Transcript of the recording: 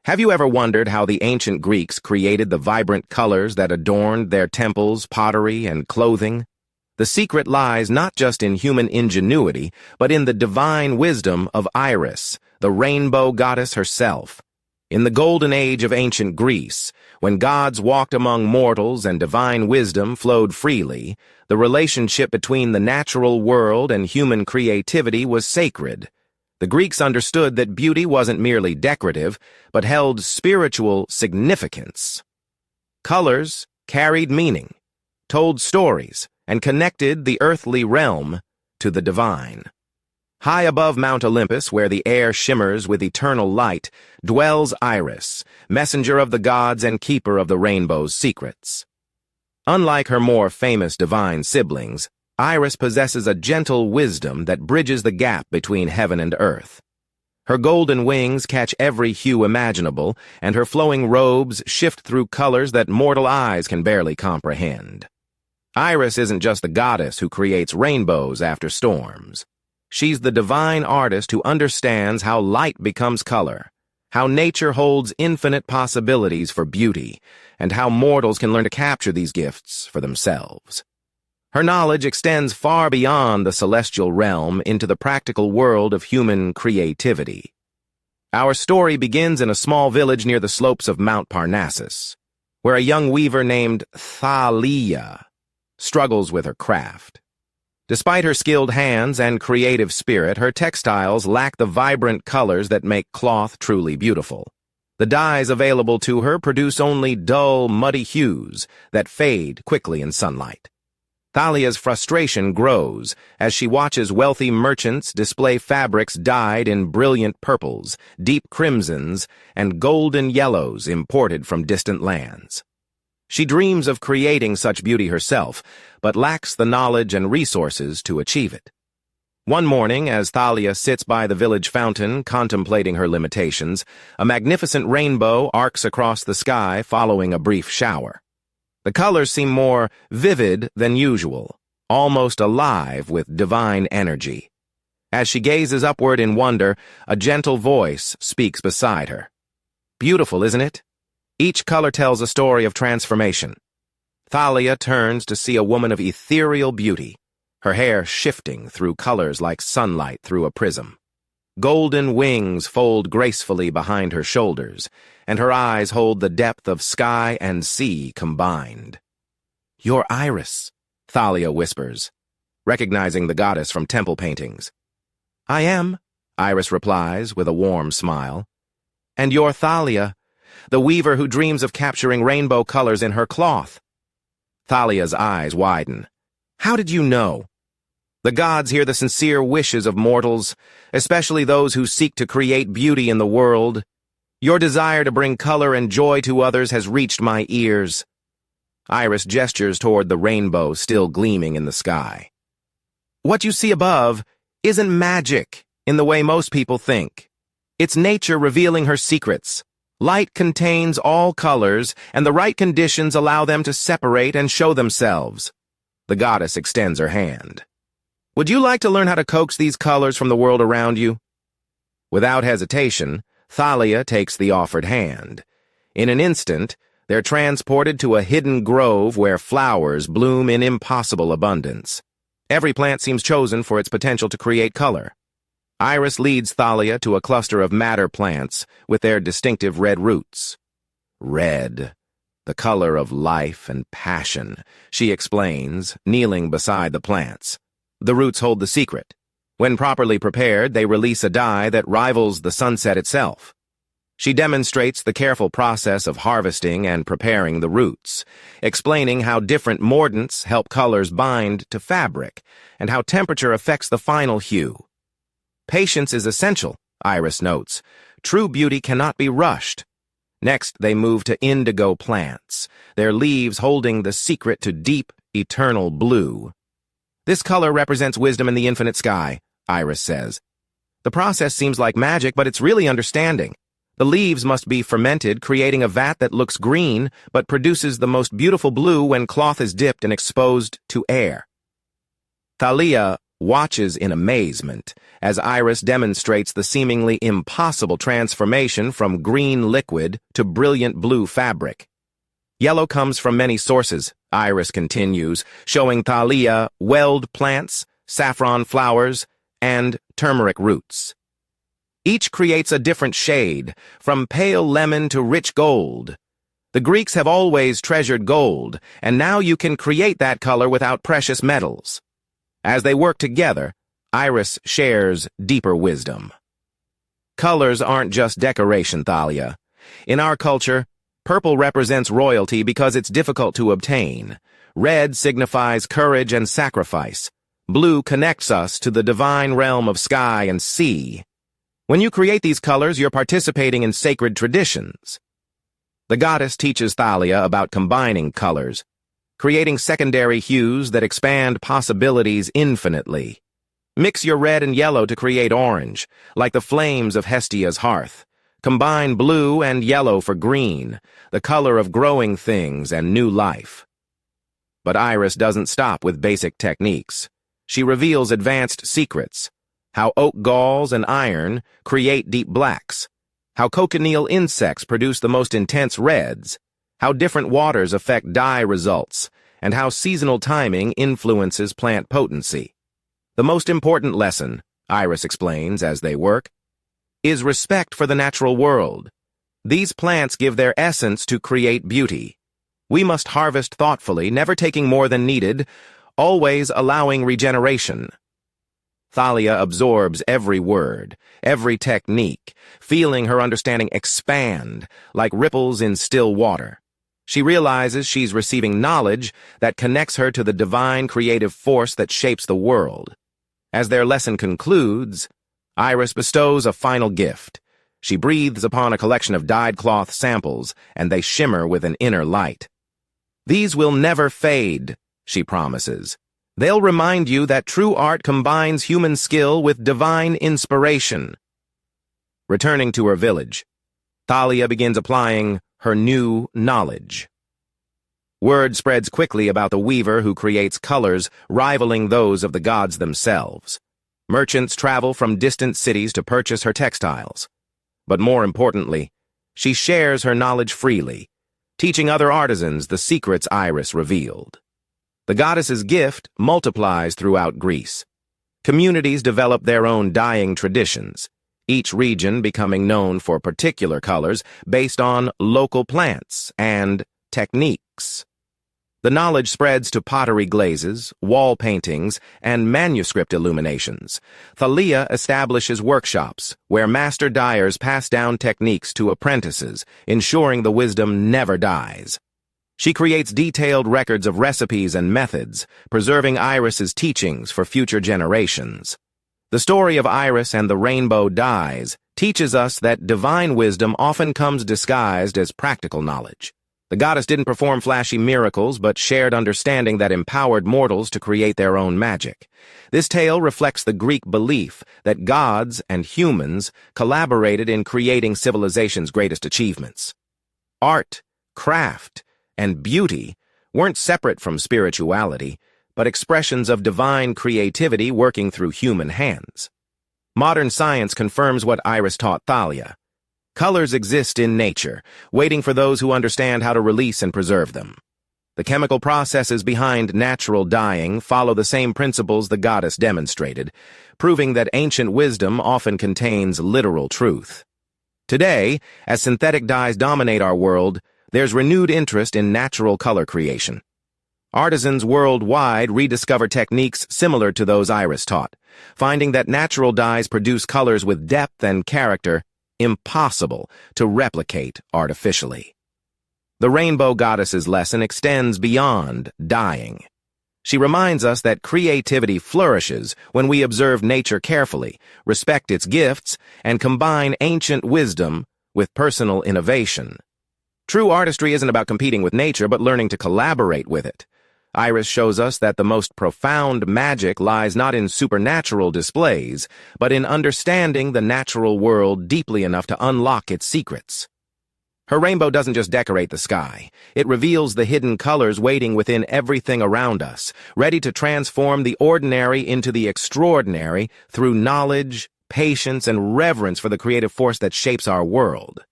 Have you ever wondered how the ancient Greeks created the vibrant colors that adorned their temples, pottery, and clothing? The secret lies not just in human ingenuity, but in the divine wisdom of Iris, the rainbow goddess herself. In the golden age of ancient Greece, when gods walked among mortals and divine wisdom flowed freely, the relationship between the natural world and human creativity was sacred. The Greeks understood that beauty wasn't merely decorative, but held spiritual significance. Colors carried meaning, told stories, and connected the earthly realm to the divine. High above Mount Olympus, where the air shimmers with eternal light, dwells Iris, messenger of the gods and keeper of the rainbow's secrets. Unlike her more famous divine siblings, Iris possesses a gentle wisdom that bridges the gap between heaven and earth. Her golden wings catch every hue imaginable, and her flowing robes shift through colors that mortal eyes can barely comprehend. Iris isn't just the goddess who creates rainbows after storms. She's the divine artist who understands how light becomes color, how nature holds infinite possibilities for beauty, and how mortals can learn to capture these gifts for themselves. Her knowledge extends far beyond the celestial realm into the practical world of human creativity. Our story begins in a small village near the slopes of Mount Parnassus, where a young weaver named Thalia struggles with her craft. Despite her skilled hands and creative spirit, her textiles lack the vibrant colors that make cloth truly beautiful. The dyes available to her produce only dull, muddy hues that fade quickly in sunlight. Thalia's frustration grows as she watches wealthy merchants display fabrics dyed in brilliant purples, deep crimsons, and golden yellows imported from distant lands. She dreams of creating such beauty herself, but lacks the knowledge and resources to achieve it. One morning, as Thalia sits by the village fountain contemplating her limitations, a magnificent rainbow arcs across the sky following a brief shower. The colors seem more vivid than usual, almost alive with divine energy. As she gazes upward in wonder, a gentle voice speaks beside her. "Beautiful, isn't it? Each color tells a story of transformation." Thalia turns to see a woman of ethereal beauty, her hair shifting through colors like sunlight through a prism. Golden wings fold gracefully behind her shoulders, and her eyes hold the depth of sky and sea combined. "You're Iris," Thalia whispers, recognizing the goddess from temple paintings. "I am," Iris replies with a warm smile. "And you're Thalia, the weaver who dreams of capturing rainbow colors in her cloth." Thalia's eyes widen. "How did you know?" "The gods hear the sincere wishes of mortals, especially those who seek to create beauty in the world. Your desire to bring color and joy to others has reached my ears." Iris gestures toward the rainbow still gleaming in the sky. "What you see above isn't magic in the way most people think. It's nature revealing her secrets. Light contains all colors, and the right conditions allow them to separate and show themselves." The goddess extends her hand. "Would you like to learn how to coax these colors from the world around you?" Without hesitation, Thalia takes the offered hand. In an instant, they're transported to a hidden grove where flowers bloom in impossible abundance. Every plant seems chosen for its potential to create color. Iris leads Thalia to a cluster of madder plants with their distinctive red roots. "Red, the color of life and passion," she explains, kneeling beside the plants. The roots hold the secret. When properly prepared, they release a dye that rivals the sunset itself. She demonstrates the careful process of harvesting and preparing the roots, explaining how different mordants help colors bind to fabric, and how temperature affects the final hue. "Patience is essential," Iris notes. "True beauty cannot be rushed." Next, they move to indigo plants, their leaves holding the secret to deep, eternal blue. "This color represents wisdom in the infinite sky," Iris says. "The process seems like magic, but it's really understanding. The leaves must be fermented, creating a vat that looks green, but produces the most beautiful blue when cloth is dipped and exposed to air." Thalia watches in amazement as Iris demonstrates the seemingly impossible transformation from green liquid to brilliant blue fabric. Yellow comes from many sources, Iris continues, showing Thalia weld plants, saffron flowers, and turmeric roots. Each creates a different shade, from pale lemon to rich gold. The Greeks have always treasured gold, and now you can create that color without precious metals. As they work together, Iris shares deeper wisdom. Colors aren't just decoration, Thalia. In our culture, purple represents royalty because it's difficult to obtain. Red signifies courage and sacrifice. Blue connects us to the divine realm of sky and sea. When you create these colors, you're participating in sacred traditions. The goddess teaches Thalia about combining colors, creating secondary hues that expand possibilities infinitely. Mix your red and yellow to create orange, like the flames of Hestia's hearth. Combine blue and yellow for green, the color of growing things and new life. But Iris doesn't stop with basic techniques. She reveals advanced secrets, how oak galls and iron create deep blacks, how cochineal insects produce the most intense reds, how different waters affect dye results, and how seasonal timing influences plant potency. The most important lesson, Iris explains as they work, is respect for the natural world. These plants give their essence to create beauty. We must harvest thoughtfully, never taking more than needed, always allowing regeneration. Thalia absorbs every word, every technique, feeling her understanding expand like ripples in still water. She realizes she's receiving knowledge that connects her to the divine creative force that shapes the world. As their lesson concludes, Iris bestows a final gift. She breathes upon a collection of dyed cloth samples, and they shimmer with an inner light. These will never fade, she promises. They'll remind you that true art combines human skill with divine inspiration. Returning to her village, Thalia begins applying her new knowledge. Word spreads quickly about the weaver who creates colors rivaling those of the gods themselves. Merchants travel from distant cities to purchase her textiles. But more importantly, she shares her knowledge freely, teaching other artisans the secrets Iris revealed. The goddess's gift multiplies throughout Greece. Communities develop their own dyeing traditions, each region becoming known for particular colors based on local plants and techniques. The knowledge spreads to pottery glazes, wall paintings, and manuscript illuminations. Thalia establishes workshops where master dyers pass down techniques to apprentices, ensuring the wisdom never dies. She creates detailed records of recipes and methods, preserving Iris's teachings for future generations. The story of Iris and the rainbow dyes teaches us that divine wisdom often comes disguised as practical knowledge. The goddess didn't perform flashy miracles, but shared understanding that empowered mortals to create their own magic. This tale reflects the Greek belief that gods and humans collaborated in creating civilization's greatest achievements. Art, craft, and beauty weren't separate from spirituality, but expressions of divine creativity working through human hands. Modern science confirms what Iris taught Thalia. Colors exist in nature, waiting for those who understand how to release and preserve them. The chemical processes behind natural dyeing follow the same principles the goddess demonstrated, proving that ancient wisdom often contains literal truth. Today, as synthetic dyes dominate our world, there's renewed interest in natural color creation. Artisans worldwide rediscover techniques similar to those Iris taught, finding that natural dyes produce colors with depth and character impossible to replicate artificially. The Rainbow Goddess's lesson extends beyond dyeing. She reminds us that creativity flourishes when we observe nature carefully, respect its gifts, and combine ancient wisdom with personal innovation. True artistry isn't about competing with nature, but learning to collaborate with it. Iris shows us that the most profound magic lies not in supernatural displays, but in understanding the natural world deeply enough to unlock its secrets. Her rainbow doesn't just decorate the sky. It reveals the hidden colors waiting within everything around us, ready to transform the ordinary into the extraordinary through knowledge, patience, and reverence for the creative force that shapes our world.